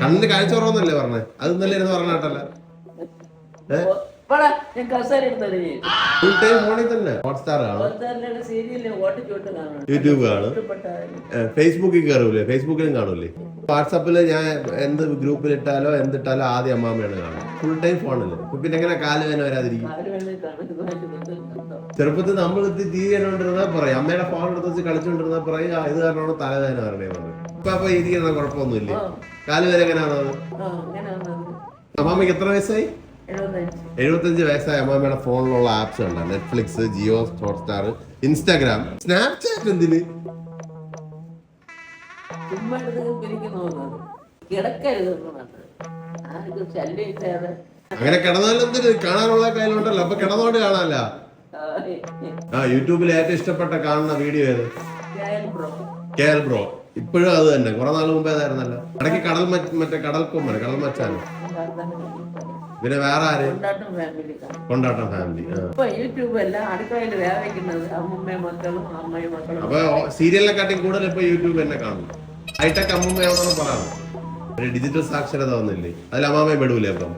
കണ്ണിന് കാഴ്ച കുറവെന്നല്ലേ പറഞ്ഞേ? അത് ഇന്നലെ ഇരുന്ന് പറഞ്ഞ കേട്ടല്ല. ഫുൾ ടൈം ഫോണിൽ തന്നെ ഹോട്ട്സ്റ്റാർ കാണും, യൂട്യൂബ് കാണും, ഫേസ്ബുക്കിൽ കയറൂലേ? ഫേസ്ബുക്കിലും കാണൂലേ? വാട്സാപ്പില് ഞാൻ എന്ത് ഗ്രൂപ്പിലിട്ടാലോ എന്തിട്ടാലോ ആദ്യം അമ്മാമ്മയാണ് കാണും. ഫുൾ ടൈം ഫോണില്. പിന്നെ എങ്ങനെ കാലുവേന വരാതിരിക്കും? ചെറുപ്പത്തിൽ നമ്മൾ ടി വി കണ്ടോണ്ടിരുന്നാ പറയും, അമ്മയുടെ ഫോൺ എടുത്ത് വെച്ച് കളിച്ചോണ്ടിരുന്നാ പറയും ഇത് കാരണമാണ് തലവേദന വരണേന്ന് പറയും. ഇപ്പൊ ഇരിക്കുന്ന കുഴപ്പമൊന്നുമില്ലേ? കാലുവേന എങ്ങനെയാണോ? അമ്മാമ്മക്ക് എത്ര വയസ്സായി? 75 വയസ്സായ അമ്മാമ്മയുടെ ഫോണിലുള്ള ആപ്സ് ഉണ്ട്. Netflix, Jio Hotstar, Instagram, Snapchat. എന്തിന്? അങ്ങനെ കിടന്നാലും എന്തിന്? കാണാനുള്ള കയ്യിലുണ്ടല്ലോ, അപ്പൊ കിടന്നോണ്ട് കാണാല്ല. യൂട്യൂബിൽ ഏറ്റവും ഇഷ്ടപ്പെട്ട കാണുന്ന വീഡിയോ ഏത്? KL bro. ഇപ്പോഴും അത് തന്നെ. കുറെ നാൾ മുമ്പേ അതായിരുന്നല്ലോ. ഇടയ്ക്ക് മറ്റേ കടൽക്കൊമ്പൻ, കടൽ മച്ചാൻ. പിന്നെ വേറെ ആര്? കൊണ്ടാട്ടം ഫാമിലി. അപ്പൊ സീരിയലിനെക്കാട്ടി കൂടുതൽ ഇപ്പൊ യൂട്യൂബ് തന്നെ കാണും. ഹൈടെക് അമ്മൂമ്മയാണെന്ന് പറയാം. ഒരു ഡിജിറ്റൽ സാക്ഷരത വന്നില്ലേ? അതിൽ അമ്മാമ്മയെ പെടൂലേ അപ്പം?